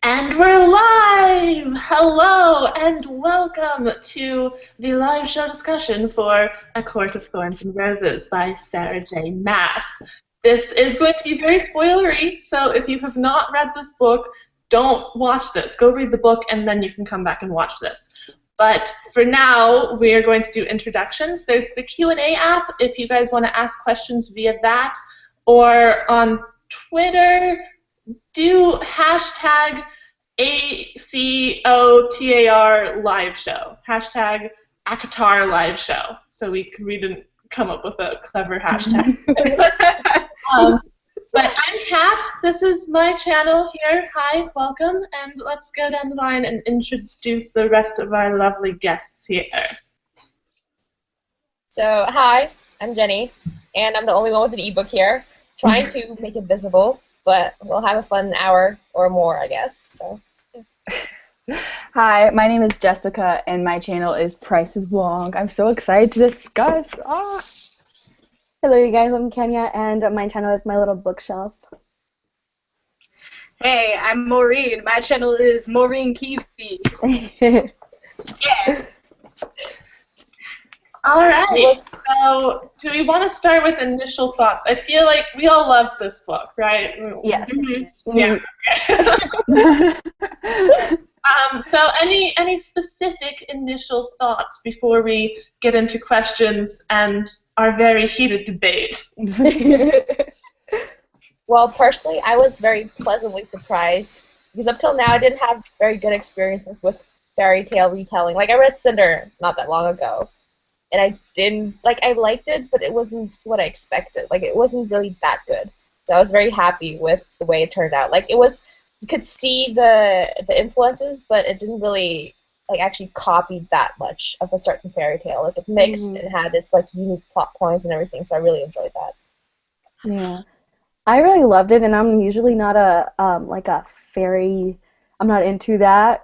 And we're live! Hello and welcome to the live show discussion for A Court of Thorns and Roses by Sarah J. Maas. This is going to be very spoilery, so if you have not read this book, don't watch this. Go read the book and then you can come back and watch this. But for now, we are going to do introductions. There's the Q&A app if you guys want to ask questions via that, or on Twitter, do hashtag ACOTAR live show. Hashtag ACOTAR live show. So we didn't come up with a clever hashtag. But I'm Kat. This is my channel here. Hi, welcome. And let's go down the line and introduce the rest of our lovely guests here. So, hi, I'm Jenny, and I'm the only one with an ebook here, trying to make it visible, but we'll have a fun hour or more, I guess. So. Hi, my name is Jessica, and my channel is Price is Wrong. I'm so excited to discuss. Hello, you guys. I'm Kenya, and my channel is My Little Bookshelf. Hey, I'm Maureen. My channel is Maureen Kiwi. Yeah. All right. So, do we want to start with initial thoughts? I feel like we all loved this book, right? Yes. Mm-hmm. Yeah. So, any specific initial thoughts before we get into questions and our very heated debate? Well, personally, I was very pleasantly surprised because up till now I didn't have very good experiences with fairy tale retelling. Like, I read Cinder not that long ago, and I didn't, like, I liked it, but it wasn't what I expected. Like, it wasn't really that good. So I was very happy with the way it turned out. Like, it was, you could see the influences, but it didn't really, like, actually copy that much of a certain fairy tale. Like, it mixed and had its, like, unique plot points and everything, so I really enjoyed that. Yeah. I really loved it, and I'm usually not like a fairy, I'm not into that.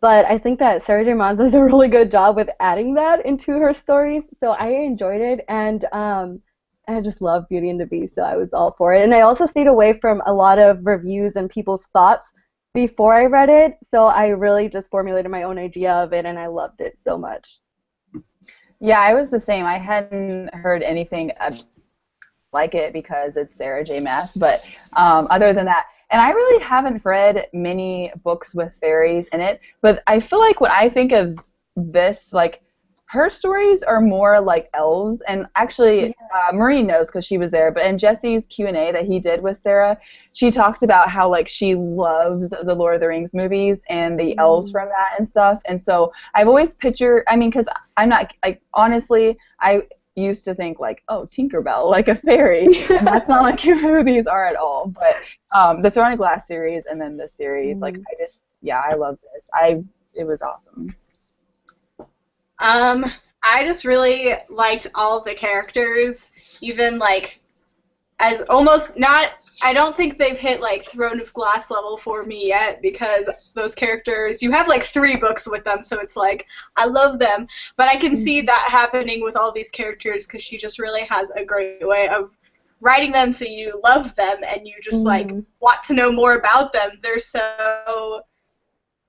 But I think that Sarah J. Maas does a really good job with adding that into her stories, so I enjoyed it, and I just love Beauty and the Beast, so I was all for it. And I also stayed away from a lot of reviews and people's thoughts before I read it, so I really just formulated my own idea of it, and I loved it so much. Yeah, I was the same. I hadn't heard anything like it because it's Sarah J. Maas, but other than that, and I really haven't read many books with fairies in it, but I feel like when I think of this, like, her stories are more like elves, and actually Marie knows because she was there, but in Jesse's Q&A that he did with Sarah, she talked about how, like, she loves the Lord of the Rings movies and the elves from that and stuff, and so I've always pictured, I mean, because I'm not, like, honestly, I used to think, like, oh, Tinkerbell, like a fairy, and that's not like who these are at all, but the Throne of Glass series and then this series, like, I love this. It was awesome. I just really liked all of the characters, even, like, as almost not, I don't think they've hit, like, Throne of Glass level for me yet, because those characters, you have, like, 3 books with them, so it's like, I love them, but I can see that happening with all these characters, because she just really has a great way of writing them so you love them, and you just, like, want to know more about them. They're so,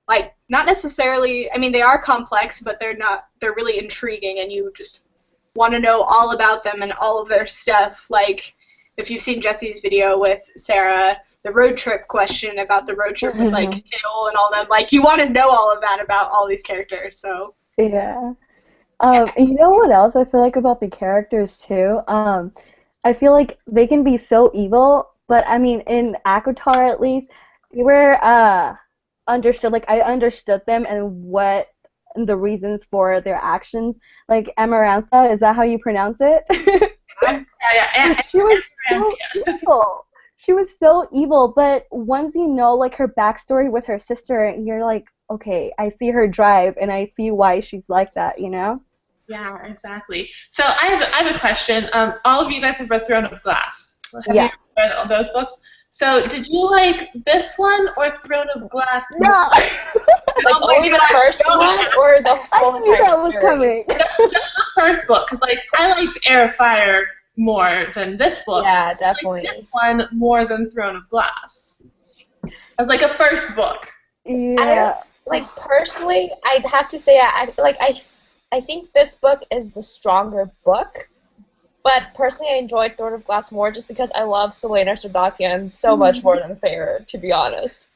like, not necessarily, I mean, they are complex, but they're really intriguing, and you just want to know all about them and all of their stuff. Like, if you've seen Jesse's video with Sarah, the road trip question about the road trip with, like, Hill and all them, like, you want to know all of that about all these characters, so. Yeah. You know what else I feel like about the characters, too? I feel like they can be so evil, but, I mean, in ACOTAR, at least, they were, understood, like, I understood them and what the reasons for their actions. Like, Amarantha, is that how you pronounce it? Yeah. She was so evil. She was so evil, but once you know, like, her backstory with her sister, you're like, okay, I see her drive, and I see why she's like that, you know? Yeah, exactly. So I have a question. All of you guys have read Throne of Glass. Have you read all those books? So, did you like this one or Throne of Glass? No! Like, only the first one or the whole entire series? I knew that was coming. Just the first book, because, like, I liked Air of Fire more than this book. Yeah, definitely. I like this one more than Throne of Glass. as like a first book? Yeah. Personally, I'd have to say I think this book is the stronger book. But personally, I enjoyed Throne of Glass more just because I love Selena Sardokian so much more than Feyre, to be honest.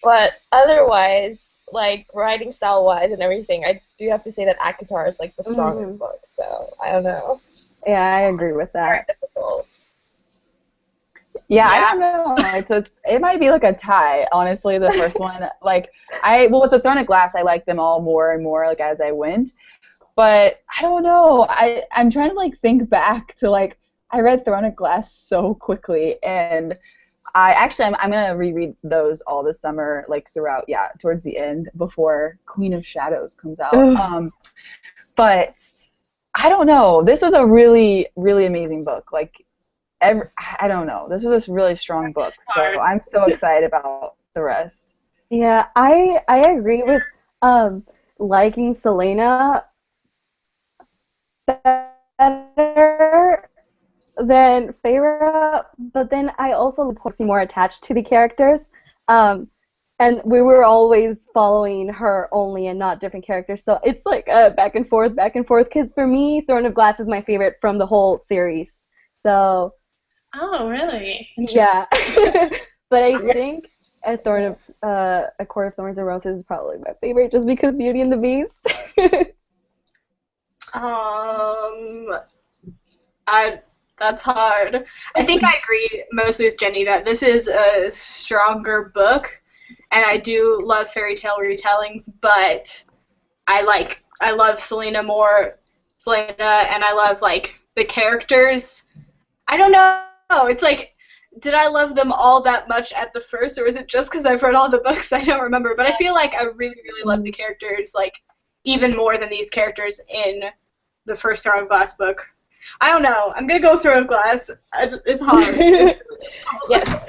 But otherwise, like writing style-wise and everything, I do have to say that ACOTAR is like the stronger book. So I don't know. Yeah, I agree with Very that. difficult. Yeah, I don't know. It might be like a tie, honestly, the first one. Like, with the Throne of Glass, I liked them all more and more, like, as I went. But I don't know. I'm trying to, like, think back to, like, I read Throne of Glass so quickly, and I'm going to reread those all this summer, like, throughout, towards the end, before Queen of Shadows comes out. But I don't know. This was a really, really amazing book. Like, I don't know. This was just a really strong book, so I'm so excited about the rest. Yeah, I agree with liking Selena better than Feyre, but then I also see more attached to the characters. And we were always following her only and not different characters, so it's like back and forth, because for me, Throne of Glass is my favorite from the whole series. So. Oh, really? Yeah. But I think A Court of Thorns and Roses is probably my favorite just because Beauty and the Beast. That's hard. I think I agree mostly with Jenny that this is a stronger book, and I do love fairy tale retellings, but I love Selena, and I love like the characters. I don't know. It's like, did I love them all that much at the first, or is it just because I've read all the books? I don't remember, but I feel like I really, really love the characters, like, even more than these characters in the first Throne of Glass book. I don't know. I'm going to go Throne of Glass. It's hard. Yeah.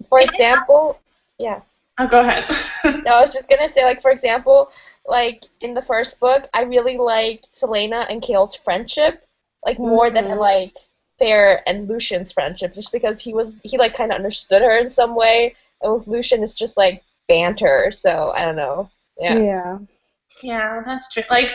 For example, yeah. Oh, go ahead. No, I was just going to say, like, for example, like, in the first book, I really liked Selena and Kael's friendship, like, more than I like Feyre and Lucian's friendship, just because he like kind of understood her in some way, and with Lucian it's just like banter. So I don't know. Yeah. Yeah, that's true. Like,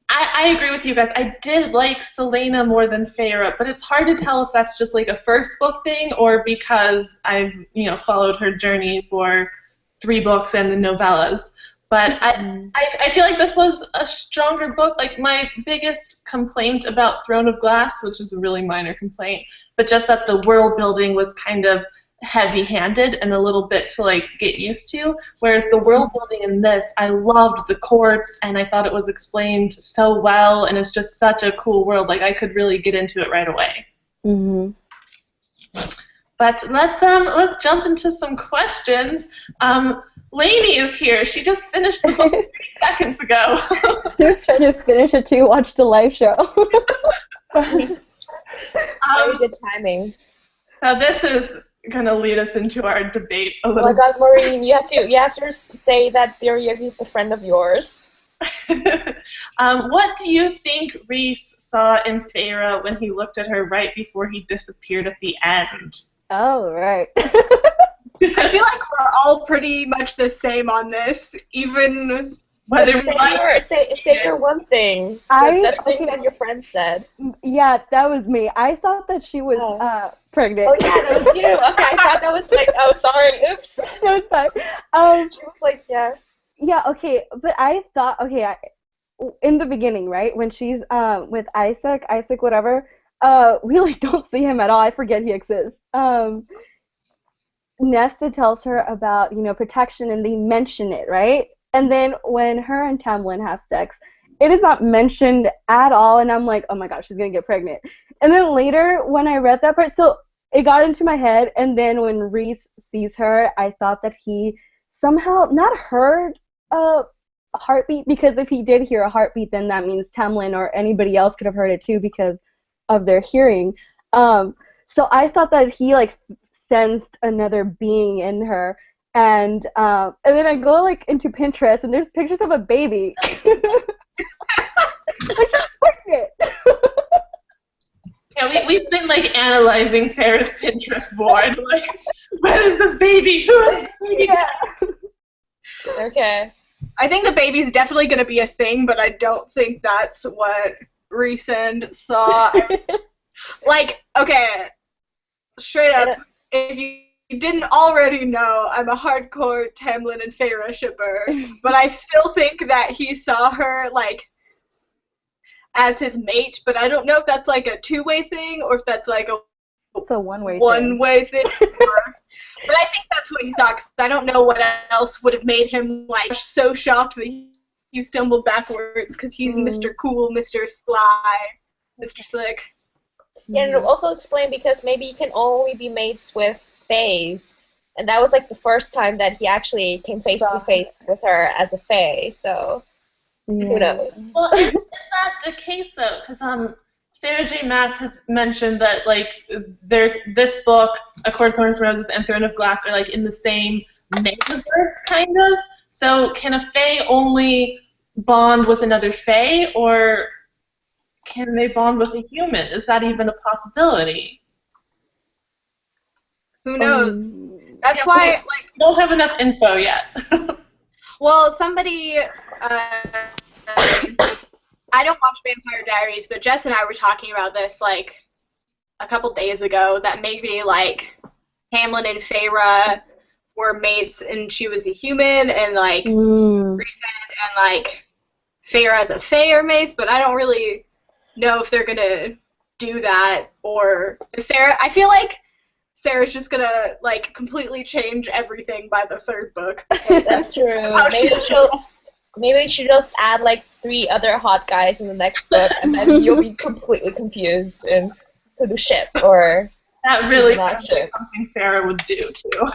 I agree with you guys. I did like Selena more than Feyre, but it's hard to tell if that's just like a first book thing or because I've followed her journey for 3 books and the novellas. But I feel like this was a stronger book. Like, my biggest complaint about Throne of Glass, which was a really minor complaint, but just that the world building was kind of heavy-handed and a little bit to like get used to. Whereas the world building in this, I loved the courts and I thought it was explained so well, and it's just such a cool world. Like, I could really get into it right away. But let's jump into some questions. Lainey is here. She just finished the book 3 seconds ago. You're trying to finish it too. Watch the live show. Very good timing. So this is gonna lead us into our debate a little. Oh my God, Maureen, you have to say that they're a friend of yours. What do you think Rhys saw in Feyre when he looked at her right before he disappeared at the end? Oh, right. I feel like we're all pretty much the same on this, even whether say your one thing. That thing that your friend said. Yeah, that was me. I thought that she was pregnant. Oh yeah, that was you. Okay, I thought that was like, oh sorry, oops. No, it's fine. She was like, yeah. Yeah, okay, but I thought, in the beginning, right, when she's with Isaac whatever, we like don't see him at all. I forget he exists. Nesta tells her about, protection, and they mention it, right? And then when her and Tamlin have sex, it is not mentioned at all, and I'm like, oh my gosh, she's gonna get pregnant. And then later, when I read that part, so it got into my head, and then when Rhys sees her, I thought that he somehow not heard a heartbeat, because if he did hear a heartbeat, then that means Tamlin or anybody else could have heard it too because of their hearing. So I thought that he like sensed another being in her, and then I go like into Pinterest and there's pictures of a baby. Like she's pregnant. Yeah, we've been like analyzing Sarah's Pinterest board. Like, where is this baby? Who is this baby? Yeah. Okay. I think the baby's definitely going to be a thing, but I don't think that's what Resend saw. Like, okay, straight up, if you didn't already know, I'm a hardcore Tamlin and Feyre shipper, but I still think that he saw her, like, as his mate, but I don't know if that's like a two-way thing or if that's like a It's a one-way thing. But I think that's what he saw, because I don't know what else would have made him like so shocked that he stumbled backwards, because he's Mr. Cool, Mr. Sly, Mr. Slick. Yeah, and it'll also explain because maybe you can only be mates with Fays, and that was like the first time that he actually came face to face with her as a Fae, so who knows? Well, is that the case though? Because Sarah J. Maas has mentioned that like this book, A Court of Thorns and Roses and Throne of Glass are like in the same metaverse kind of. So can a Fae only bond with another Fae, or can they bond with a human? Is that even a possibility? Who knows? That's why, like, we don't have enough info yet. well, somebody, I don't watch Vampire Diaries, but Jess and I were talking about this, like, a couple days ago, that maybe, like, Tamlin and Feyre were mates and she was a human, and, like, Rhysand and, like, Feyre as a Fae are mates, but I don't really know if they're gonna do that, or if Sarah, I feel like Sarah's just gonna, like, completely change everything by the third book. That's true. Maybe she'll just add like 3 other hot guys in the next book, and then you'll be completely confused in who to ship or that really not sounds ship. like something Sarah would do too.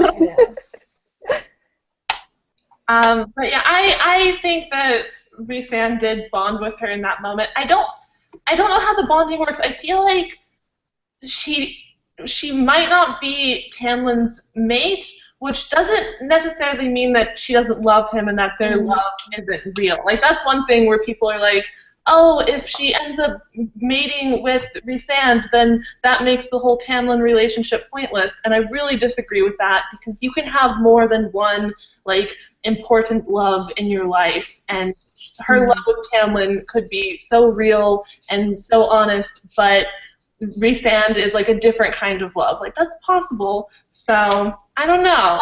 Yeah. But yeah, I think that Rhysand did bond with her in that moment. I don't know how the bonding works. I feel like she might not be Tamlin's mate, which doesn't necessarily mean that she doesn't love him and that their love isn't real. Like, that's one thing where people are like, oh, if she ends up mating with Rhysand, then that makes the whole Tamlin relationship pointless. And I really disagree with that, because you can have more than one, like, important love in your life, and her love with Tamlin could be so real and so honest, but Rhysand is like a different kind of love. Like, that's possible. So I don't know.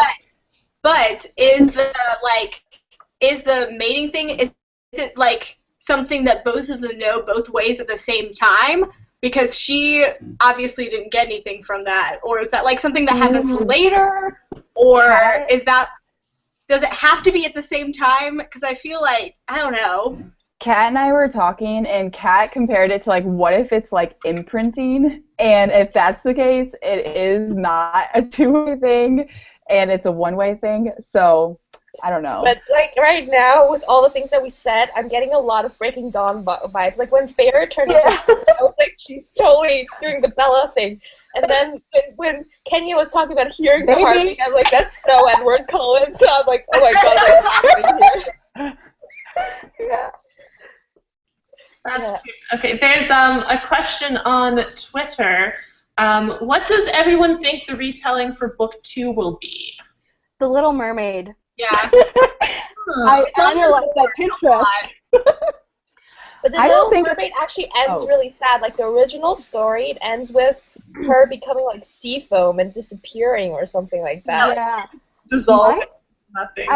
But is the mating thing, is it like something that both of them know both ways at the same time? Because she obviously didn't get anything from that. Or is that like something that happens later? Or does it have to be at the same time? Because I feel like, I don't know. Kat and I were talking, and Kat compared it to, like, what if it's, like, imprinting? And if that's the case, it is not a two-way thing, and it's a one-way thing. So, I don't know. But, like, right now, with all the things that we said, I'm getting a lot of Breaking Dawn vibes. Like, when Feyre turned into I was like, she's totally doing the Bella thing. And then when Kenya was talking about hearing the heartbeat, I'm like, that's so Edward Cullen. So I'm like, oh my god, what's happening here? Yeah. That's true. Okay, there's a question on Twitter. What does everyone think the retelling for book 2 will be? The Little Mermaid. Yeah. I analyzed that Pinterest. But the I don't Little think Mermaid actually ends really sad. Like, the original story, it ends with her becoming like sea foam and disappearing or something like that. Yeah. Dissolve. Nothing.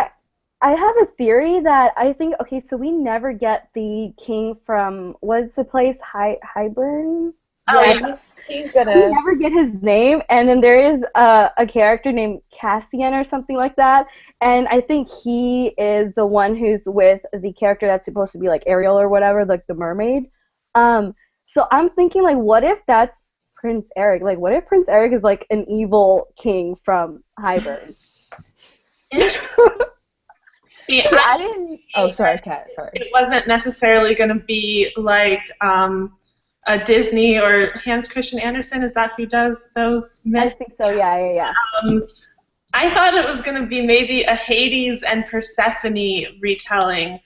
I have a theory that I think, okay, so we never get the king from, what's the place, Highburn? Oh, Yeah, he's We gonna. never get his name, and then there is a character named Cassian or something like that, and I think he is the one who's with the character that's supposed to be like Ariel or whatever, like the mermaid. So I'm thinking, like, what if that's Prince Eric? Like, what if Prince Eric is like an evil king from Highburn? See, I didn't. Oh, sorry, Kat. Sorry. It wasn't necessarily going to be like a Disney or Hans Christian Andersen. Is that who does those I myths? think so. Yeah. I thought it was going to be maybe a Hades and Persephone retelling,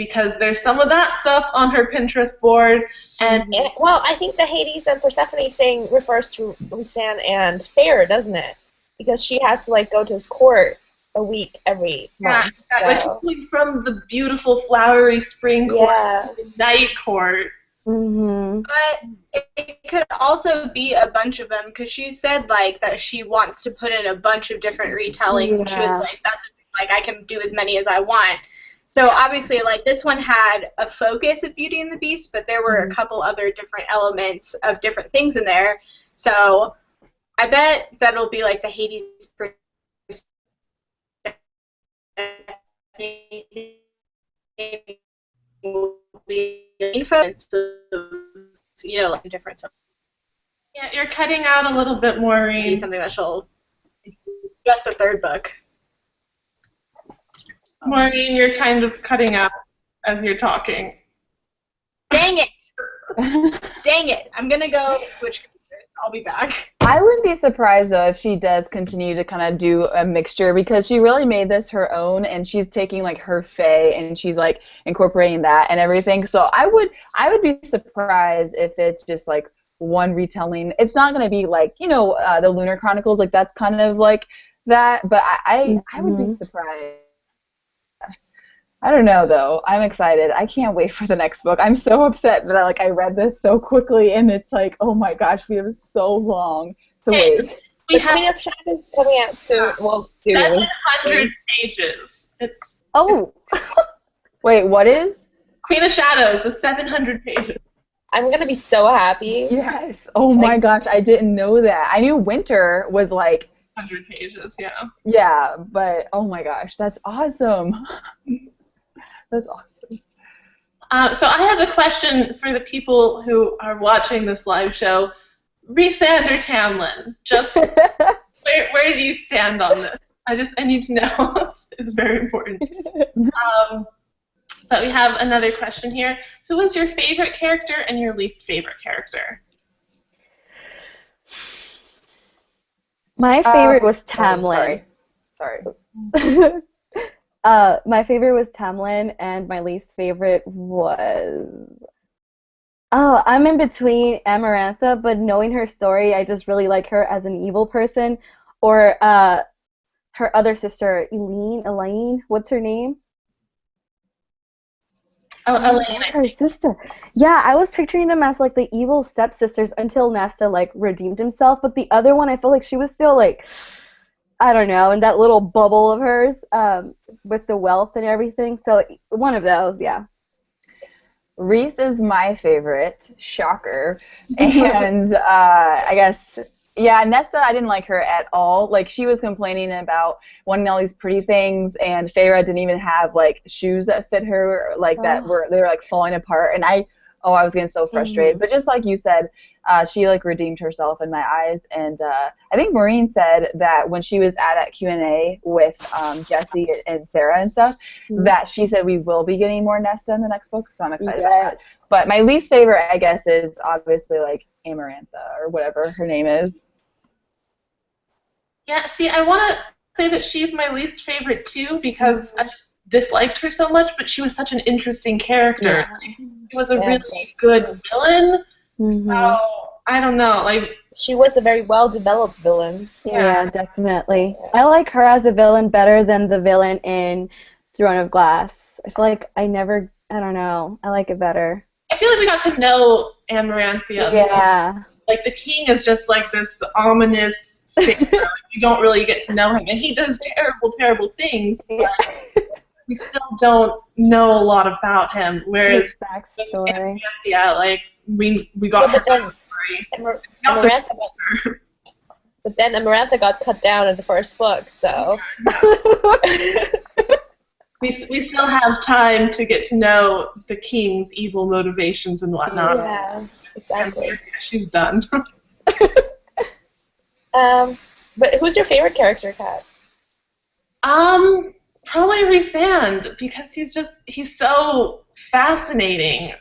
because there's some of that stuff on her Pinterest board. And well, I think the Hades and Persephone thing refers to Rhysand and Feyre, doesn't it? Because she has to like go to his court a week every month. Yeah, like going from the beautiful flowery spring court to the night court. Mm-hmm. But it could also be a bunch of them, because she said like that she wants to put in a bunch of different retellings, and she was like, "That's like I can do as many as I want." So obviously, like this one had a focus of Beauty and the Beast, but there were a couple other different elements of different things in there. So I bet that'll be like the Hades will be influence of, you know, like a different. Yeah, you're cutting out a little bit, Maureen. Maybe something that she'll just the third book. Maureen, you're kind of cutting out as you're talking. Dang it! Dang it! I'm gonna go switch computers. I'll be back. I wouldn't be surprised though if she does continue to kind of do a mixture, because she really made this her own, and she's taking like her fae and she's like incorporating that and everything. So I would be surprised if it's just like one retelling. It's not gonna be like, you know, the Lunar Chronicles, like that's kind of like that, but I would be surprised. I don't know though. I'm excited. I can't wait for the next book. I'm so upset that I read this so quickly, and it's like, oh my gosh, we have so long to wait. The Queen of Shadows coming out soon. Well, soon. 700 pages. It's Wait, what is? Queen of Shadows is 700 pages. I'm gonna be so happy. Yes. Oh my gosh, I didn't know that. I knew Winter was like 100 pages. Yeah. Yeah, but oh my gosh, that's awesome. That's awesome. So I have a question for the people who are watching this live show. Rhysand or Tamlin? Just where do you stand on this? I need to know. It's very important. But we have another question here. Who is your favorite character and your least favorite character? My favorite was Tamlin. Sorry. My favorite was Tamlin, and my least favorite was... Oh, I'm in between Amarantha, but knowing her story, I just really like her as an evil person. Or her other sister, Elaine, what's her name? Oh, Elaine. Her sister. Yeah, I was picturing them as like the evil stepsisters until Nesta like redeemed himself, but the other one, I feel like she was still like, I don't know, in that little bubble of hers with the wealth and everything. So one of those, yeah. Rhys is my favorite, shocker, and I guess, yeah, Nesta, I didn't like her at all. Like, she was complaining about wanting all these pretty things, and Feyre didn't even have, like, shoes that fit her, like, they were, like, falling apart, and I was getting so frustrated. But just like you said, she, like, redeemed herself in my eyes, and I think Maureen said that when she was at that Q&A with Jessie and Sarah and stuff, that she said we will be getting more Nesta in the next book, so I'm excited about that. But my least favorite, I guess, is obviously, like, Amarantha, or whatever her name is. Yeah, see, I want to say that she's my least favorite, too, because I just disliked her so much, but she was such an interesting character. Yeah. She was a really good villain, so I don't know, like... She was a very well-developed villain. Yeah, definitely. I like her as a villain better than the villain in Throne of Glass. I feel like I don't know, I like it better. I feel like we got to know Amarantha. Yeah. Like, the king is just like this ominous figure. You don't really get to know him, and he does terrible, terrible things, but we still don't know a lot about him, whereas backstory. Like, we got her backstory. But then Amarantha got cut down in the first book, so... we still have time to get to know the king's evil motivations and whatnot. Yeah, exactly. She's done. But who's your favorite character, Kat? Probably Rhysand, because he's so fascinating.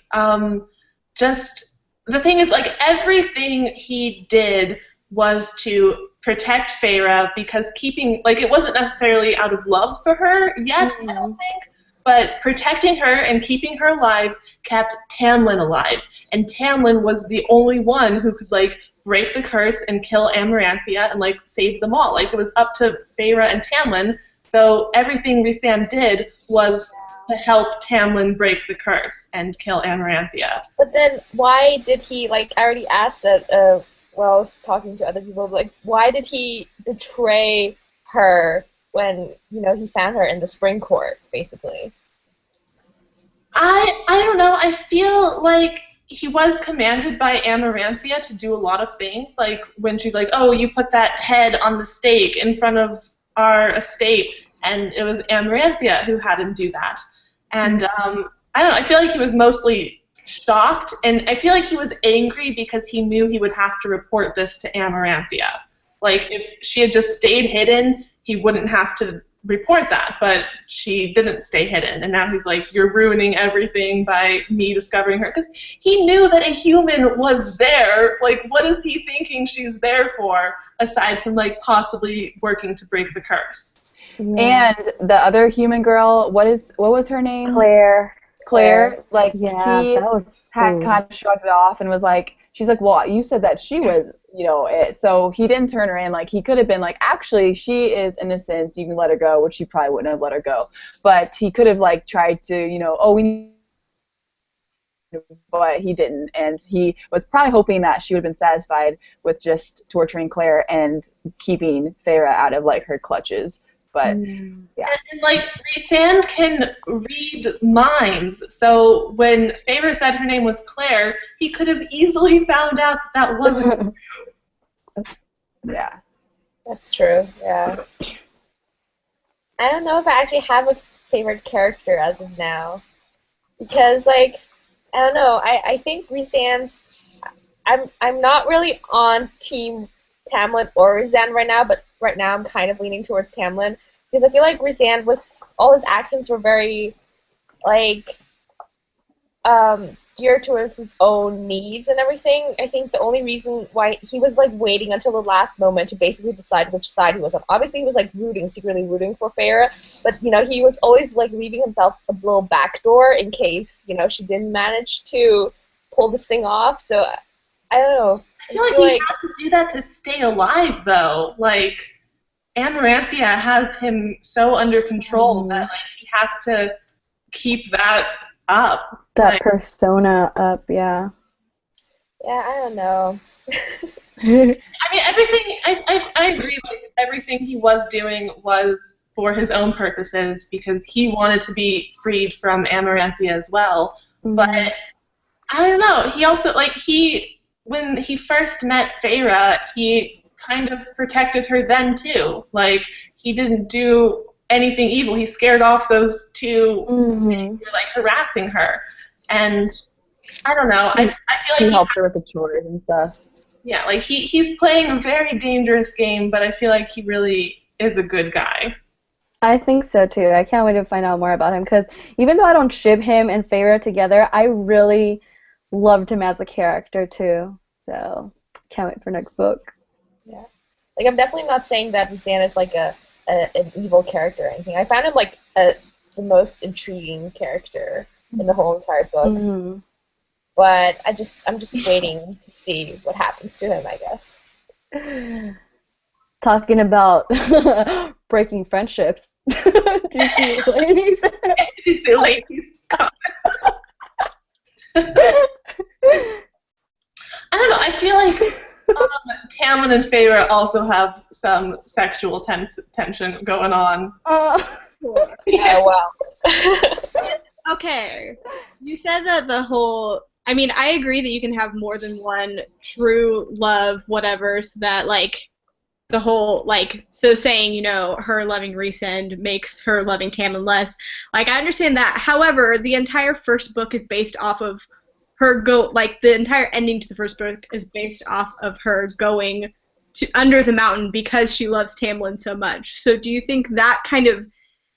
Just the thing is, like, everything he did was to protect Feyre, because it wasn't necessarily out of love for her yet, I don't think, but protecting her and keeping her alive kept Tamlin alive. And Tamlin was the only one who could, like, break the curse and kill Amaranthia and, like, save them all. Like, it was up to Feyre and Tamlin, so everything Rhysand did was to help Tamlin break the curse and kill Amaranthia. But then why did he, like, I already asked that while I was talking to other people, like, why did he betray her when, you know, he found her in the Spring Court, basically? I don't know. I feel like he was commanded by Amaranthia to do a lot of things, like when she's like, oh, you put that head on the stake in front of our estate, and it was Amaranthia who had him do that. And I don't know, I feel like he was mostly shocked, and I feel like he was angry because he knew he would have to report this to Amaranthia. Like, if she had just stayed hidden, he wouldn't have to report that, but she didn't stay hidden, and now he's like, you're ruining everything by me discovering her, because he knew that a human was there. Like, what is he thinking she's there for, aside from, like, possibly working to break the curse? Yeah. And the other human girl, what was her name? Claire. Like, yeah, he that was had kind of shrugged it off and was like, she's like, well, you said that she was, you know, it. So he didn't turn her in. Like, he could have been like, actually, she is innocent. You can let her go, which he probably wouldn't have let her go. But he could have, like, tried to, you know, but he didn't. And he was probably hoping that she would have been satisfied with just torturing Claire and keeping Feyre out of, like, her clutches. But, yeah. And, like, Rhysand can read minds, so when Feyre said her name was Claire, he could have easily found out that wasn't true. Yeah. That's true, yeah. I don't know if I actually have a favorite character as of now. Because, like, I don't know, I think Rhysand's... I'm not really on Team Tamlin or Rhysand right now, but right now I'm kind of leaning towards Tamlin, because I feel like Rhysand all his actions were very, like, geared towards his own needs and everything. I think the only reason why he was, like, waiting until the last moment to basically decide which side he was on. Obviously, he was, like, secretly rooting for Feyre, but, you know, he was always, like, leaving himself a little back door in case, you know, she didn't manage to pull this thing off. So, I don't know. I feel like he had to do that to stay alive, though. Like, Amaranthia has him so under control that, like, he has to keep that up. That like, persona up, yeah. Yeah, I don't know. I mean, everything, I agree, like, everything he was doing was for his own purposes, because he wanted to be freed from Amaranthia as well. But, I don't know, he also, like, when he first met Feyre, he kind of protected her then, too. Like, he didn't do anything evil. He scared off those two who were, like, harassing her. And, I don't know, I feel like he helped her with the chores and stuff. Yeah, like, he's playing a very dangerous game, but I feel like he really is a good guy. I think so, too. I can't wait to find out more about him, because even though I don't ship him and Feyre together, I really loved him as a character, too. So, can't wait for next book. Yeah. Like, I'm definitely not saying that Rhysand is, like, an evil character or anything. I found him, like, the most intriguing character in the whole entire book. But I'm just waiting to see what happens to him, I guess. Talking about breaking friendships. Do you see ladies? You see ladies comment. I don't know, I feel like Tamlin and Feyre also have some sexual tension going on. Yeah, well. Okay, you said that I mean, I agree that you can have more than one true love, whatever, so that, like, the whole, like, so saying, you know, her loving Rhysand makes her loving Tamlin less. Like, I understand that. However, the entire first book is based off of her the entire ending to the first book is based off of her going to under the mountain because she loves Tamlin so much. So do you think that kind of,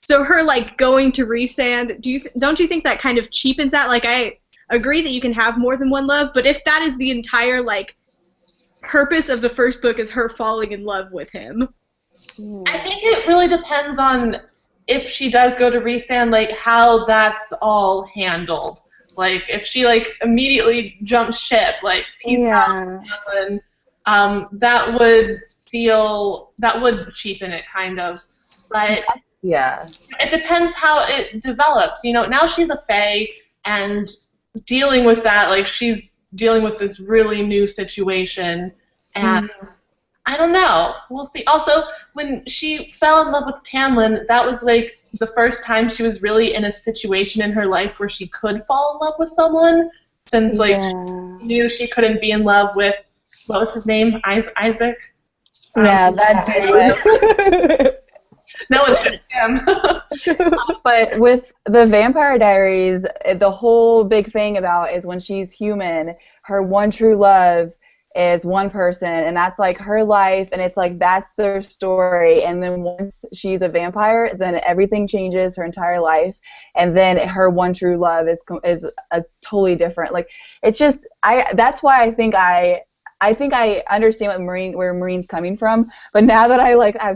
so her, like, going to Rhysand, don't you think that kind of cheapens that? Like, I agree that you can have more than one love, but if that is the entire, like, purpose of the first book is her falling in love with him. I think it really depends on if she does go to Rhysand, like how that's all handled. Like if she like immediately jumps ship, like peace out, Alan, that would cheapen it kind of. But yeah, it depends how it develops. You know, now she's a fae and dealing with that, like she's dealing with this really new situation, and I don't know. We'll see. Also, when she fell in love with Tamlin, that was like the first time she was really in a situation in her life where she could fall in love with someone, since like she knew she couldn't be in love with, what was his name? Isaac? Yeah, that dude. No one should him. but with the Vampire Diaries, the whole big thing about is when she's human, her one true love is one person, and that's like her life, and it's like that's their story. And then once she's a vampire, then everything changes, her entire life, and then her one true love is a totally different. Like it's just that's why I think I understand where Marine's coming from, but now that I like I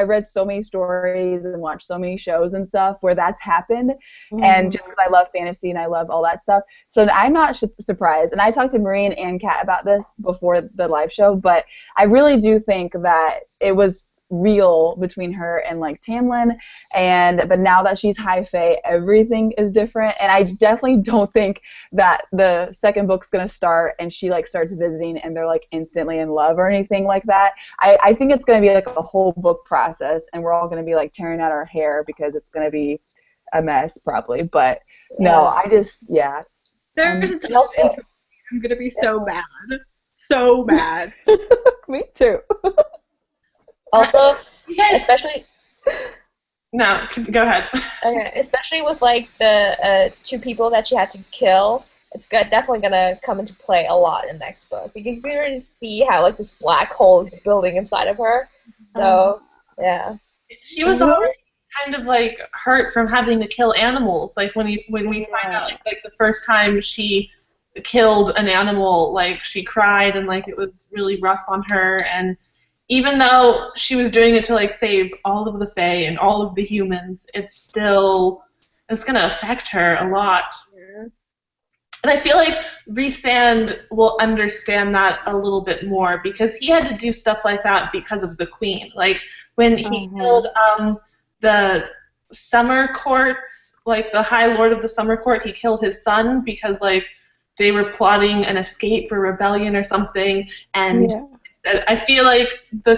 read so many stories and watched so many shows and stuff where that's happened, and just because I love fantasy and I love all that stuff, so I'm not surprised. And I talked to Marine and Kat about this before the live show, but I really do think that it was real between her and like Tamlin, but now that she's high fae, everything is different, and I definitely don't think that the second book's gonna start and she like starts visiting and they're like instantly in love or anything like that. I think it's gonna be like a whole book process, and we're all gonna be like tearing out our hair because it's gonna be a mess probably. But no, I just There's a ton of I'm gonna be so mad. Me too. Also, especially. No, go ahead. Okay, especially with like the two people that she had to kill, it's definitely gonna come into play a lot in the next book, because we already see how like this black hole is building inside of her. So yeah. She was already kind of like hurt from having to kill animals. Like when we find out like the first time she killed an animal, like she cried and like it was really rough on her. And even though she was doing it to like save all of the Fae and all of the humans, it's gonna affect her a lot. Yeah. And I feel like Rhysand will understand that a little bit more, because he had to do stuff like that because of the Queen. Like when he killed the Summer Courts, like the High Lord of the Summer Court, he killed his son because like they were plotting an escape or rebellion or something, and I feel like the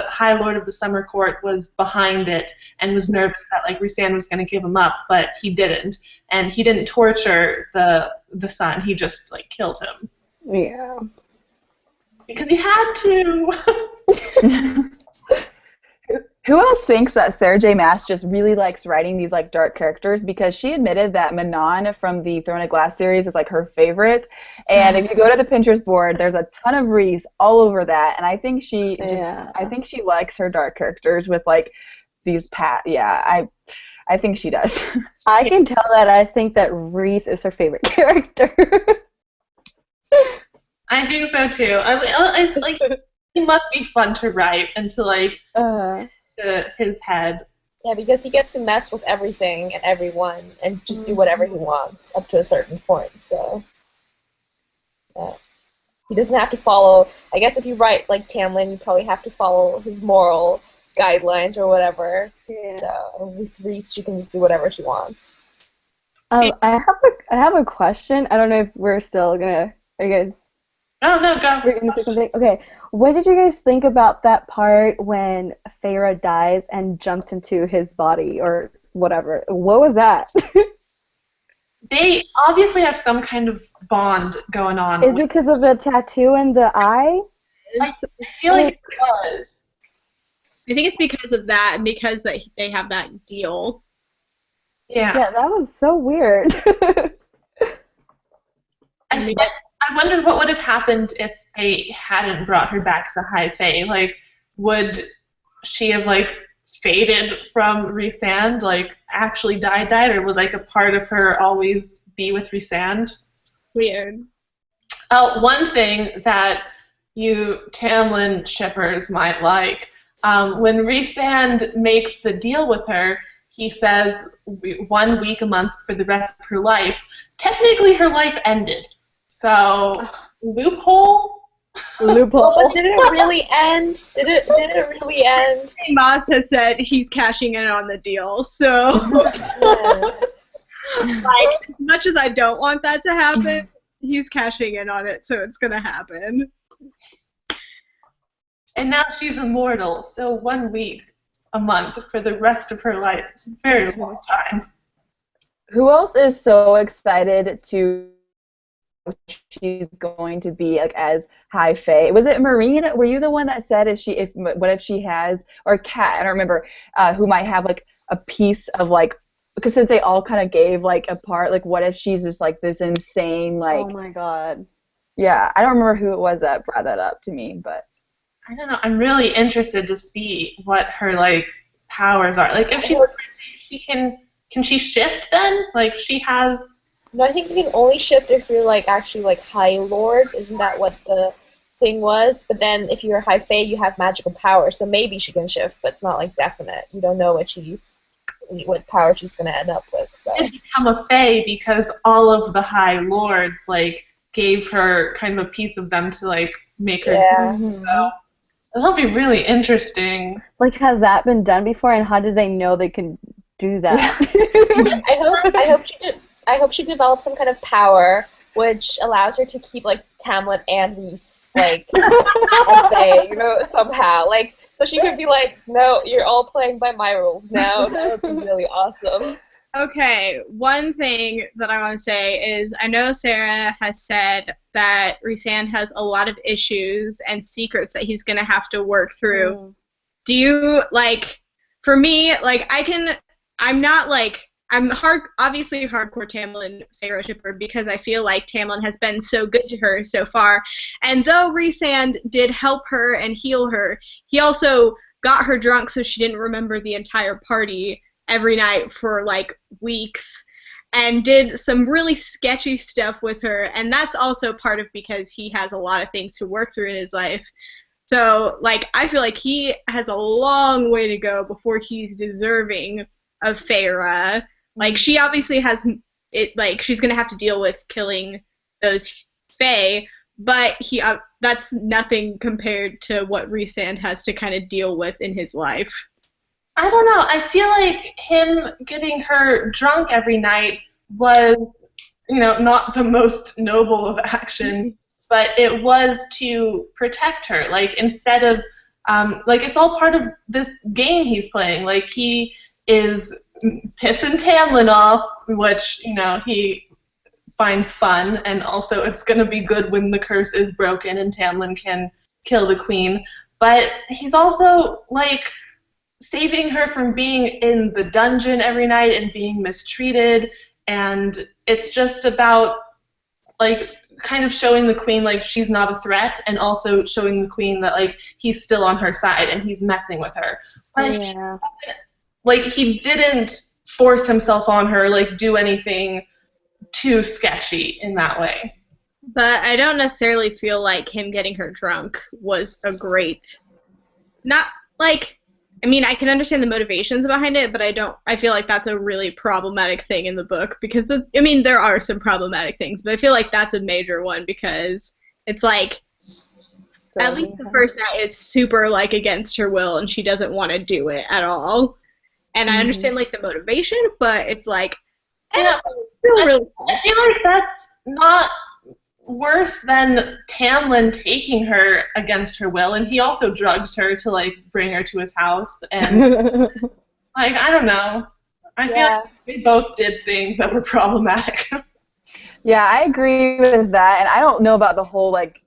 High Lord of the Summer Court was behind it and was nervous that like Rhysand was going to give him up, but he didn't, and he didn't torture the son. He just like killed him. Yeah. Because he had to. Who else thinks that Sarah J. Maas just really likes writing these like dark characters? Because she admitted that Manon from the Throne of Glass series is like her favorite, and if you go to the Pinterest board, there's a ton of Rhys all over that, and I think she likes her dark characters with like these I think she does. I can tell that I think that Rhys is her favorite character. I think so too. I like he must be fun to write and to like. His head. Yeah, because he gets to mess with everything and everyone and just do whatever he wants up to a certain point. So yeah. He doesn't have to follow. I guess if you write like Tamlin, you probably have to follow his moral guidelines or whatever. Yeah. So with Rhys, she can just do whatever she wants. I have a question. I don't know if we're still gonna. Are you guys? Oh no, go. We're gonna say something. Okay. What did you guys think about that part when Feyre dies and jumps into his body or whatever? What was that? They obviously have some kind of bond going on. Is it because of the tattoo in the eye? I feel like it was. I think it's because of that and because they have that deal. Yeah. Yeah, that was so weird. I wondered what would have happened if they hadn't brought her back as a High Fae. Like, would she have, like, faded from Rhysand, like, actually died, or would, like, a part of her always be with Rhysand? Weird. One thing that you Tamlin shippers might like, When Rhysand makes the deal with her, he says 1 week a month for the rest of her life. Technically, her life ended. So, loophole? Loophole. But did it really end? Did it really end? Moss has said he's cashing in on the deal, so like as much as I don't want that to happen, he's cashing in on it, so it's gonna happen. And now she's immortal, so 1 week a month for the rest of her life is a very long time. Who else is so excited to she's going to be like as High Fae? Was it Marine? Were you the one that said what if she has, or Kat, I don't remember, who might have like a piece of like, because since they all kind of gave like a part, like what if she's just like this insane like, Oh my god. yeah, I don't remember who it was that brought that up to me, but I don't know. I'm really interested to see what her like powers are. Like if she can she shift then? Like she has. No, I think you can only shift if you're like actually like High Lord. Isn't that what the thing was? But then if you're High Fae, you have magical power, so maybe she can shift, but it's not like definite. You don't know what power she's gonna end up with. So And become a Fae because all of the High Lords like gave her kind of a piece of them to like make her. yeah. So that'll be really interesting. Like, has that been done before, and how did they know they can do that? I hope she develops some kind of power which allows her to keep like Tamlin and Rhys like at bay, somehow. Like so she could be like, no, you're all playing by my rules now. That would be really awesome. Okay, one thing that I want to say is I know Sarah has said that Rhysand has a lot of issues and secrets that he's going to have to work through. Do you, like, for me, like, I'm obviously a hardcore Tamlin Fae worshipper because I feel like Tamlin has been so good to her so far. And though Rhysand did help her and heal her, he also got her drunk so she didn't remember the entire party every night for like weeks and did some really sketchy stuff with her, and that's also part of because he has a lot of things to work through in his life. So like I feel like he has a long way to go before he's deserving of Feyre. Like she obviously has it, like she's gonna have to deal with killing those Fae, but that's nothing compared to what Rhysand has to kind of deal with in his life. I don't know. I feel like him getting her drunk every night was, not the most noble of action, but it was to protect her. Like, instead of, it's all part of this game he's playing. Like, he is pissing Tamlin off, which, he finds fun, and also it's going to be good when the curse is broken and Tamlin can kill the queen. But he's also, like, saving her from being in the dungeon every night and being mistreated, and it's just about like kind of showing the queen like she's not a threat, and also showing the queen that like he's still on her side and he's messing with her. But Yeah. he didn't force himself on her, like do anything too sketchy in that way. But I don't necessarily feel like him getting her drunk was a great, not like, I mean, I can understand the motivations behind it, but I feel like that's a really problematic thing in the book because, there are some problematic things, but I feel like that's a major one because it's like, at least the first night is super, like, against her will and she doesn't want to do it at all. And I understand, like, the motivation, but it's like, I feel like that's not worse than Tamlin taking her against her will, and he also drugged her to like bring her to his house, and like I don't know. I feel like they both did things that were problematic. Yeah, I agree with that, and I don't know about the whole like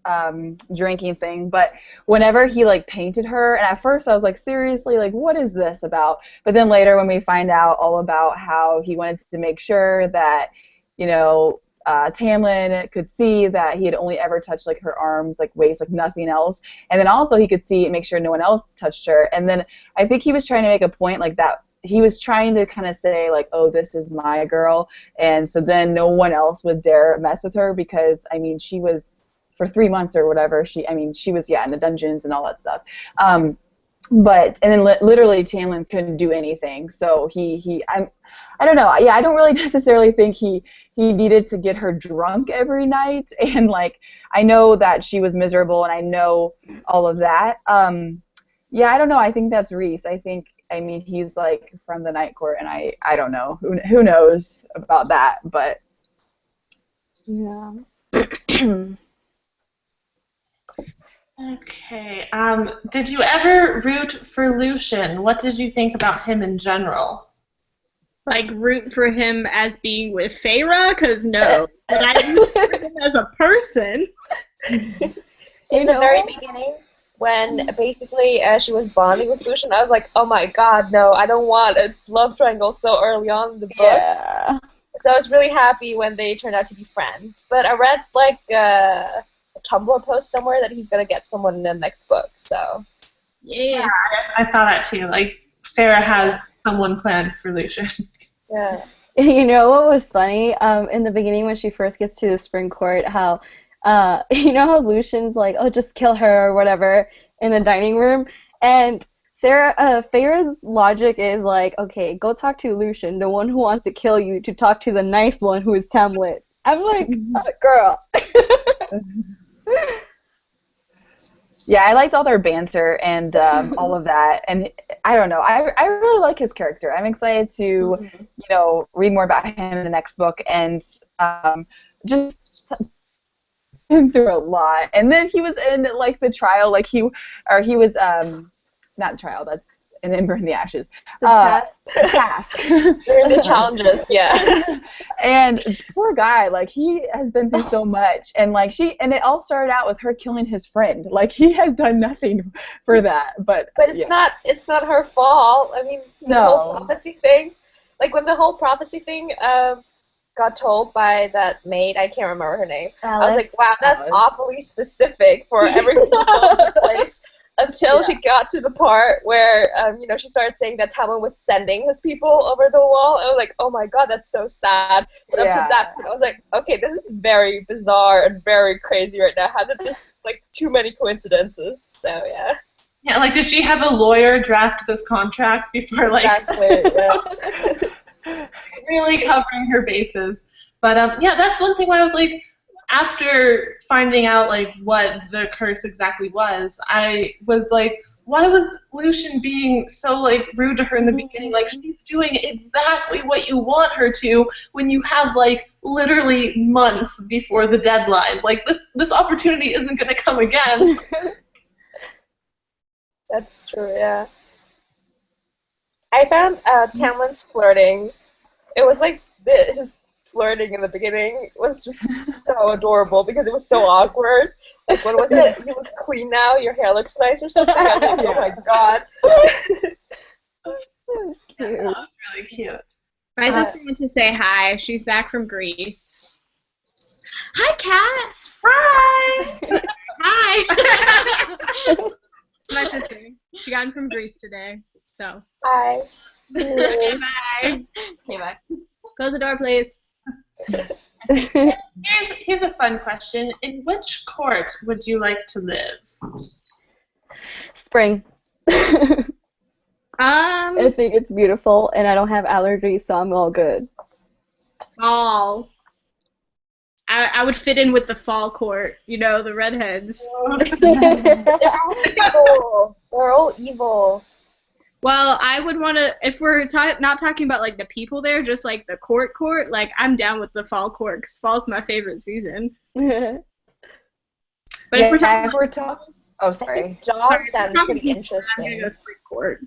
drinking thing, but whenever he like painted her, and at first I was like, seriously, like what is this about? But then later when we find out all about how he wanted to make sure that, Tamlin could see that he had only ever touched like her arms, like waist, like nothing else, and then also he could see make sure no one else touched her, and then I think he was trying to make a point like that. He was trying to kind of say, like, oh, this is my girl, and so then no one else would dare mess with her because, she was, for 3 months or whatever, she was, in the dungeons and all that stuff. but and then literally Tamlin couldn't do anything. So I don't know. Yeah, I don't really necessarily think he needed to get her drunk every night. And like, I know that she was miserable, and I know all of that. Yeah, I don't know. I think that's Reese. I mean, he's like from the Night Court, and I don't know. Who knows about that? But Yeah. Okay. Did you ever root for Lucian? What did you think about him in general? Like, root for him as being with Feyre? Because no. But I root for him as a person. In the very beginning, when basically she was bonding with Lucian, I was like, oh my god, no, I don't want a love triangle so early on in the book. Yeah. So I was really happy when they turned out to be friends. But I read like a Tumblr post somewhere that he's gonna get someone in the next book. So Yeah. I saw that too. Like, Sarah has someone planned for Lucian. yeah, You know what was funny? In the beginning when she first gets to the Spring Court, how you know how Lucian's like, oh, just kill her or whatever in the dining room, and Feyre's logic is like, okay, go talk to Lucian, the one who wants to kill you, to talk to the nice one who is Tamlin. I'm like, oh, girl. yeah, I liked all their banter and all of that. And I don't know. I really like his character. I'm excited to, read more about him in the next book, and just been through a lot. And then he was in like the trial, like he was not trial. That's an Ember in the Ashes. Task. during the challenges, yeah. And poor guy, like he has been through so much, and like it all started out with her killing his friend. Like he has done nothing for that, but it's not her fault. I mean, the whole prophecy thing, like when the whole prophecy thing got told by that maid, I can't remember her name. Alice. I was like, wow, that's awfully specific for everything to fall into place. Until she got to the part where, she started saying that Tamlin was sending his people over the wall. I was like, oh my god, that's so sad. But up to that point, I was like, okay, this is very bizarre and very crazy right now. How did just, like, too many coincidences? So, yeah. Yeah, like, did she have a lawyer draft this contract before, like... Exactly, yeah. Really covering her bases. But, yeah, that's one thing where I was like... After finding out, like, what the curse exactly was, I was like, why was Lucian being so, like, rude to her in the beginning? Like, she's doing exactly what you want her to when you have, like, literally months before the deadline. Like, this opportunity isn't going to come again. That's true, yeah. I found Tamlin's flirting. It was like this. Flirting in the beginning was just so adorable because it was so awkward. Like, what was it? You look clean now, your hair looks nice or something. I was like, oh my god. Cute. That was really cute. My sister wants to say hi. She's back from Greece. Hi, Kat. Hi. Hi. My sister. She got in from Greece today. So. Hi. Okay, bye. Okay, bye. Close the door, please. Here's a fun question. In which court would you like to live? Spring. I think it's beautiful, and I don't have allergies, so I'm all good. Fall. I would fit in with the fall court, the redheads. They're all evil. They're all evil. Well, I would want to, if we're not talking about, like, the people there, just, like, the court, like, I'm down with the fall court, because fall's my favorite season. But if we're talking oh, sorry. John sounded pretty interesting. I'm going to go spring court.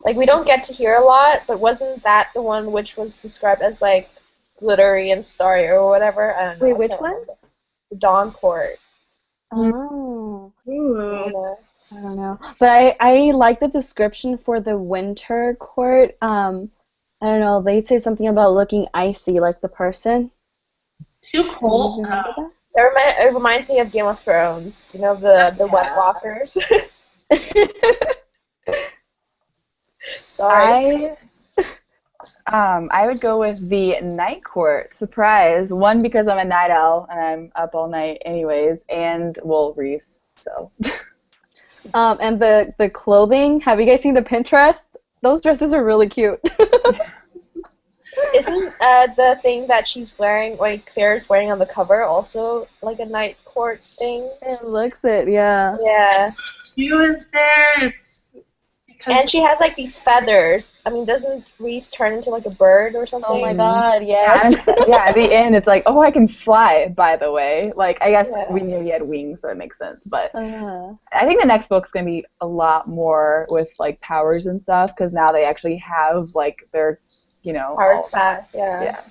Like, we don't get to hear a lot, but wasn't that the one which was described as, like, glittery and starry or whatever? I don't know. Wait, which one? The Dawn Court. Oh. Ooh. I don't know. But I like the description for the winter court. I don't know, they say something about looking icy like the person. Too cold. It reminds me of Game of Thrones, the White Walkers. Sorry. I would go with the Night Court. Surprise. One, because I'm a night owl and I'm up all night anyways, and, well, Reese, so... And the clothing. Have you guys seen the Pinterest? Those dresses are really cute. Isn't the thing that she's wearing, like Claire's wearing on the cover, also like a night court thing? It looks it, yeah. Yeah. Q is there. It's because And she has like these feathers. I mean, doesn't Reese turn into like a bird or something? Oh my god, Yeah, yes. yeah, at the end, it's like, oh, I can fly, by the way. Like, I guess Yeah. we knew he had wings, so it makes sense. But Uh, I think the next book's going to be a lot more with, like, powers and stuff, because now they actually have, like, their, Powers all- back. Yeah. Yeah.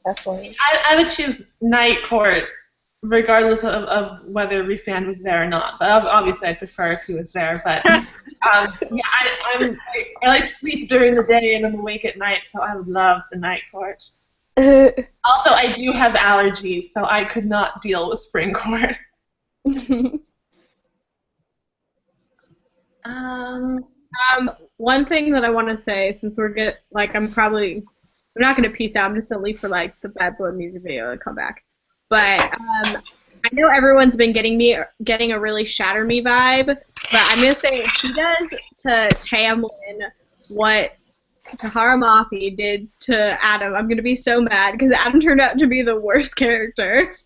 Definitely. I would choose Night Court regardless of whether Rhysand was there or not. But obviously I'd prefer if he was there. But yeah, I like sleep during the day and I'm awake at night, so I would love the Night Court. Also, I do have allergies, so I could not deal with Spring Court. One thing that I want to say, since we're good, like I'm not gonna peace out. I'm just gonna leave for like the Bad Blood music video and come back. But I know everyone's been getting a really Shatter Me vibe, but I'm gonna say if she does to Tamlin what Tahara Mafi did to Adam, I'm gonna be so mad because Adam turned out to be the worst character.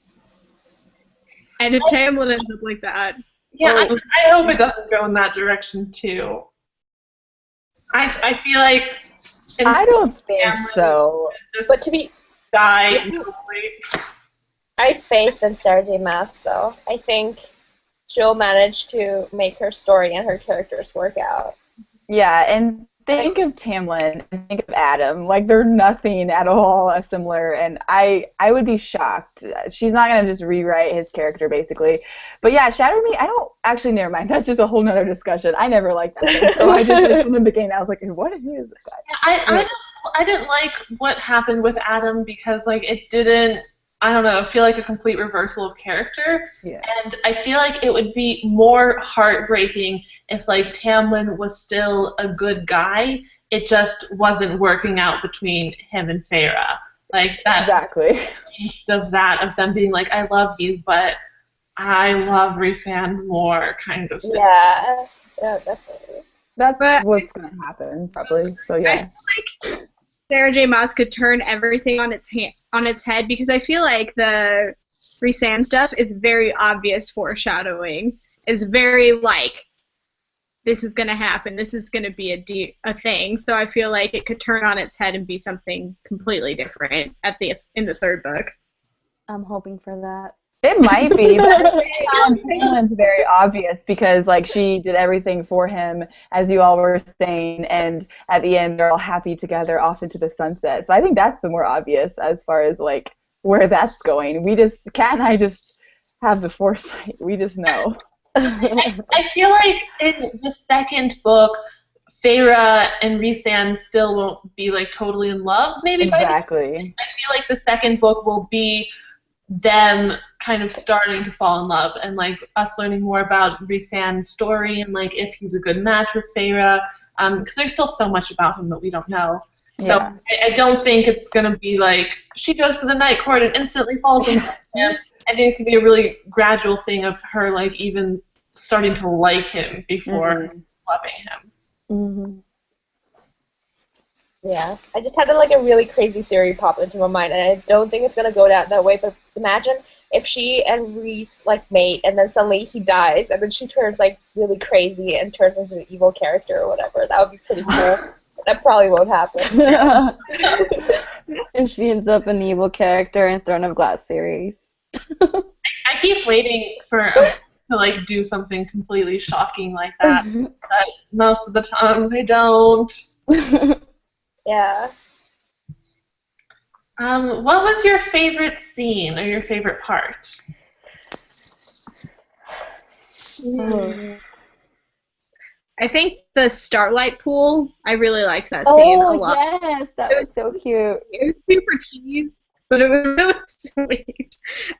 And if Tamlin ends up like that, Yeah, I hope it doesn't go in that direction too. I feel like I don't think so. just But to be, die. I have faith in Sarah J. Maas, though. I think she'll manage to make her story and her characters work out. Yeah, and think of Tamlin and think of Adam. Like, they're nothing at all similar, and I would be shocked. She's not going to just rewrite his character, basically. But yeah, Shatter Me, I don't actually, never mind. That's just a whole nother discussion. I never liked that. So I just, from the beginning, I was like, what is this guy? I didn't like what happened with Adam because, like, it didn't, I don't know, feel like a complete reversal of character. Yeah. And I feel like it would be more heartbreaking if, like, Tamlin was still a good guy. It just wasn't working out between him and Feyre. Like, that Exactly. taste of them being like, I love you, but I love Rhysand more, kind of thing. Yeah, definitely. That's what's going to happen, probably. So, yeah. I feel like Sarah J. Maas could turn everything on its head because I feel like the Rhysand stuff is very obvious foreshadowing. Is very like, this is gonna happen. This is gonna be a thing. So I feel like it could turn on its head and be something completely different in the third book. I'm hoping for that. It might be, but Tamlin's very obvious because, like, she did everything for him, as you all were saying, and at the end they're all happy together off into the sunset. So I think that's the more obvious as far as, like, where that's going. Kat and I just have the foresight. We just know. I feel like in the second book, Feyre and Rhysand still won't be, like, totally in love, maybe. Exactly. I feel like the second book will be them kind of starting to fall in love and, like, us learning more about Rhysand's story and, like, if he's a good match with Feyre, because there's still so much about him that we don't know. So Yeah. I don't think it's going to be like she goes to the Night Court and instantly falls in love with him. I think it's going to be a really gradual thing of her, like, even starting to like him before loving him. Mm-hmm. Yeah, I just had like a really crazy theory pop into my mind, and I don't think it's gonna go that way. But imagine if she and Reese like mate, and then suddenly he dies, and then she turns like really crazy and turns into an evil character or whatever. That would be pretty cool. That probably won't happen. If she ends up an evil character in Throne of Glass series. I keep waiting for to like do something completely shocking like that, but most of the time they don't. Yeah. What was your favorite scene or your favorite part? I think the Starlight Pool, I really liked that scene a lot. Yes, that was so cute. It was super cheap, but it was really sweet.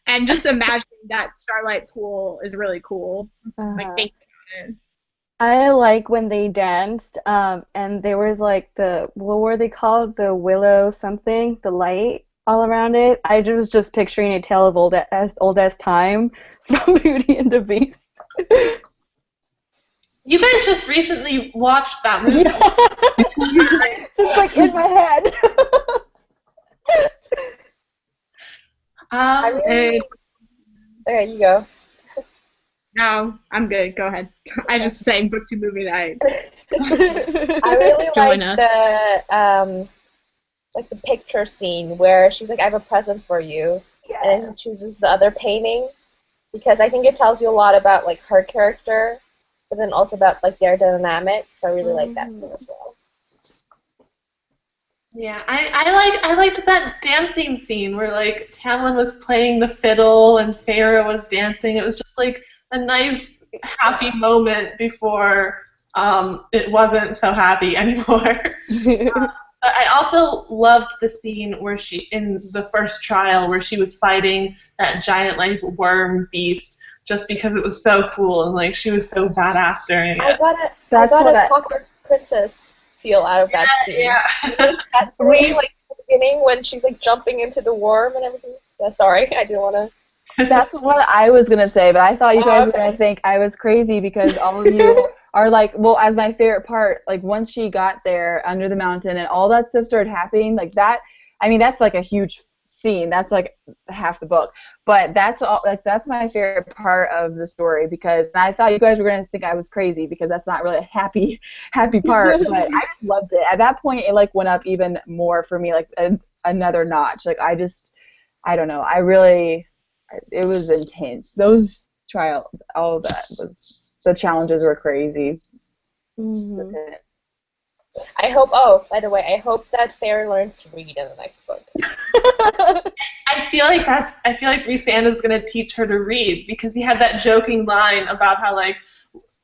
And just imagining that Starlight Pool is really cool. Like, thinking about it. I like when they danced, and there was like what were they called? The willow something, the light all around it. I was just picturing a tale of old as time from Beauty and the Beast. You guys just recently watched that movie. It's like in my head. Okay, you go. No, I'm good. Go ahead. I just sang book to movie night. I really Join like us. the picture scene where she's like, "I have a present for you," and then chooses the other painting because I think it tells you a lot about like her character, but then also about like their dynamics. So I really like that scene as well. Yeah, I liked that dancing scene where like Tamlin was playing the fiddle and Feyre was dancing. It was just like a nice happy moment before it wasn't so happy anymore. But I also loved the scene where she in the first trial where she was fighting that giant like worm beast just because it was so cool and like she was so badass during it. I got a Clockwork Princess feel out of that scene. Yeah. That scene, like at the beginning when she's like jumping into the worm and everything. Yeah, sorry, I didn't want to. That's what I was going to say, but I thought you guys were going to think I was crazy because all of you are like, well, as my favorite part, like once she got there under the mountain and all that stuff started happening, like that, I mean, that's like a huge scene. That's like half the book. But that's all. Like that's my favorite part of the story because I thought you guys were going to think I was crazy because that's not really a happy part. But I just loved it. At that point, it like went up even more for me, like another notch. Like I don't know. It was intense. Those all of that was. The challenges were crazy. Mm-hmm. I hope. Oh, by the way, I hope that Feyre learns to read in the next book. I feel like Rhys-Anna's gonna teach her to read because he had that joking line about how like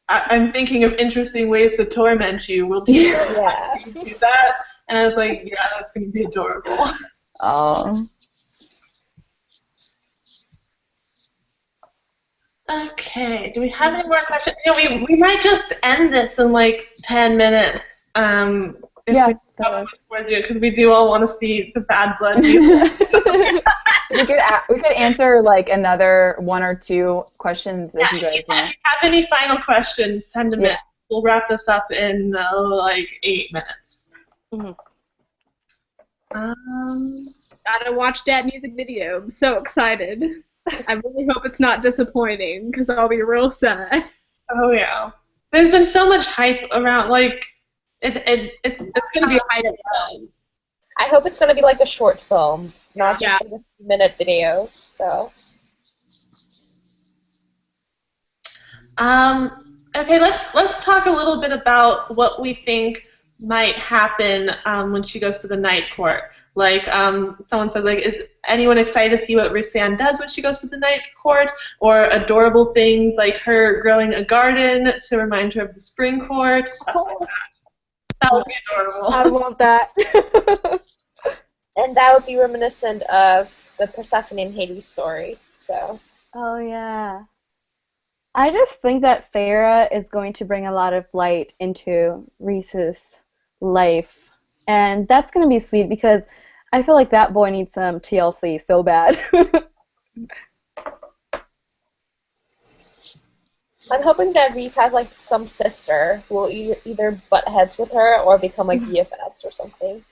I'm thinking of interesting ways to torment you. We'll teach her how to do that. And I was like, yeah, that's gonna be adorable. Oh. Okay, do we have any more questions? You know, we might just end this in like 10 minutes. Because we do all want to see the bad blood. we could answer like another 1 or 2 questions if you guys want. If you have any final questions, send them in. We'll wrap this up in like 8 minutes. Mm-hmm. Gotta watch that music video. I'm so excited. I really hope it's not disappointing because I'll be real sad. Oh yeah. There's been so much hype around like it's gonna be a hype film. I hope it's gonna be like a short film, not just like a minute video. So. Okay, let's talk a little bit about what we think might happen when she goes to the Night Court. Like, someone says, like, is anyone excited to see what Rhys-Anne does when she goes to the Night Court? Or adorable things like her growing a garden to remind her of the Spring Court, stuff like that. That would be adorable. I want that. And that would be reminiscent of the Persephone and Hades story. So. Oh yeah. I just think that Feyre is going to bring a lot of light into Rhys's life, and that's going to be sweet because I feel like that boy needs some TLC so bad. I'm hoping that Rhys has like some sister who will either butt heads with her or become like BFFs or something.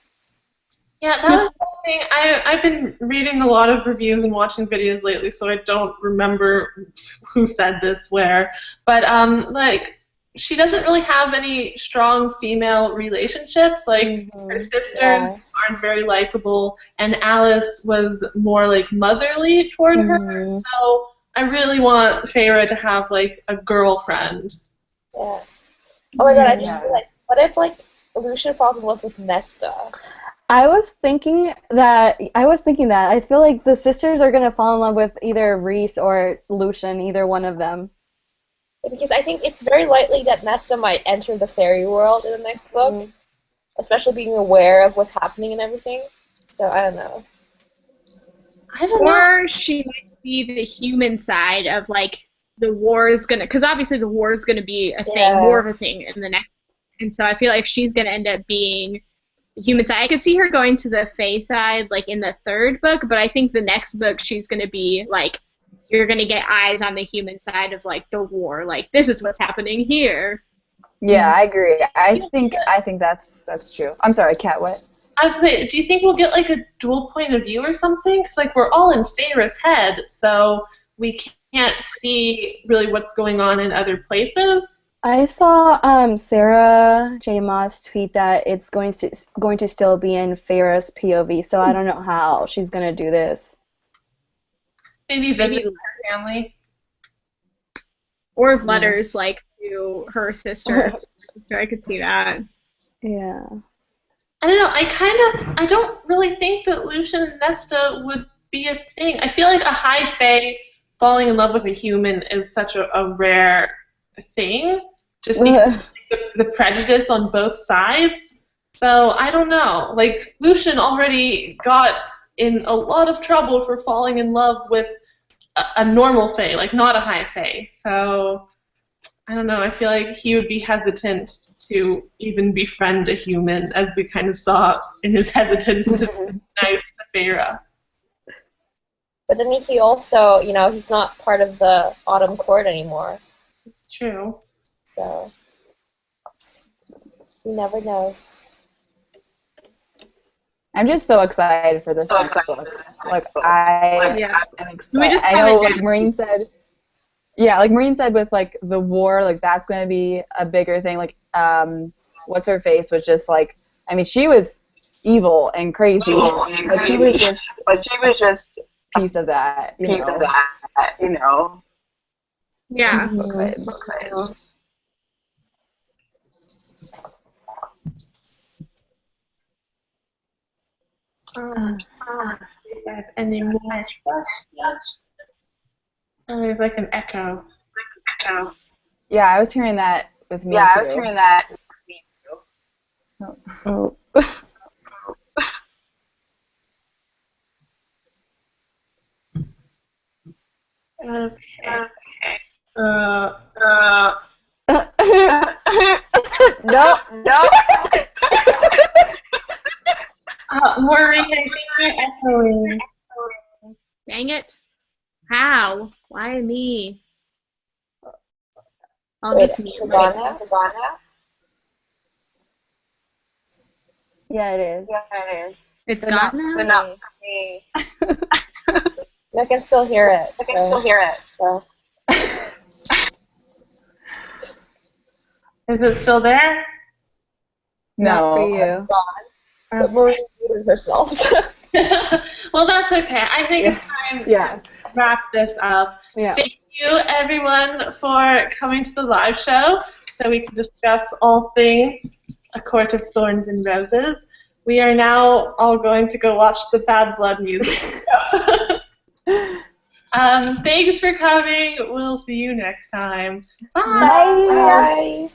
Yeah, that was the thing. I've been reading a lot of reviews and watching videos lately, so I don't remember who said this where. But like, she doesn't really have any strong female relationships. Like, her sisters aren't very likable, and Alice was more like motherly toward her. So I really want Feyre to have like a girlfriend. Yeah. Oh my god! I just realized. What if like Lucian falls in love with Nesta? I was thinking that. I feel like the sisters are gonna fall in love with either Rhys or Lucian, either one of them. Because I think it's very likely that Nesta might enter the fairy world in the next book, especially being aware of what's happening and everything. So I don't know. Or she might see the human side of like the war is gonna, because obviously the war is gonna be a thing, more of a thing in the next. And so I feel like she's gonna end up being the human side. I could see her going to the Fae side, like in the 3rd book, but I think the next book she's going to be, like, you're going to get eyes on the human side of, like, the war. Like, this is what's happening here. Yeah, I agree. I think that's true. I'm sorry, Kat. What? I was saying, do you think we'll get like a dual point of view or something? Because like we're all in Feyre's head, so we can't see really what's going on in other places. I saw Sarah J. Maas tweet that it's going to still be in Feyre's POV, so I don't know how she's gonna do this. Maybe visit her family. Or letters like to her sister. I could see that. Yeah. I don't know. I don't really think that Lucian and Nesta would be a thing. I feel like a high fae falling in love with a human is such a rare thing, just because of the prejudice on both sides. So I don't know. Like Lucian already got in a lot of trouble for falling in love with a normal fae, like not a high fae. So I don't know. I feel like he would be hesitant to even befriend a human, as we kind of saw in his hesitance to be nice to Feyre. But then he also, he's not part of the Autumn Court anymore. It's true. So you never know. I'm just so excited for this next book. Like I am excited. We just I know, like Maureen said. Yeah, like Maureen said, with like the war, like that's going to be a bigger thing. Like, what's her face was just like, I mean, she was evil and crazy, but she was just a piece of that, you know. Yeah. I'm so excited. If I have any more questions? Oh, there's like an echo. Yeah, I was hearing that with me too. Oh. Okay. No. Maureen, I think you're echoing. Dang it. How? Why me? I'll just mute myself. Yeah, it is. It's But gone not- now? but not me. I can still hear it. So. Is it still there? Not for No. you. But Maureen muted herself. Well, that's okay. I think it's time to wrap this up. Yeah. Thank you, everyone, for coming to the live show so we can discuss all things A Court of Thorns and Roses. We are now all going to go watch the Bad Blood music. Thanks for coming. We'll see you next time. Bye. Bye.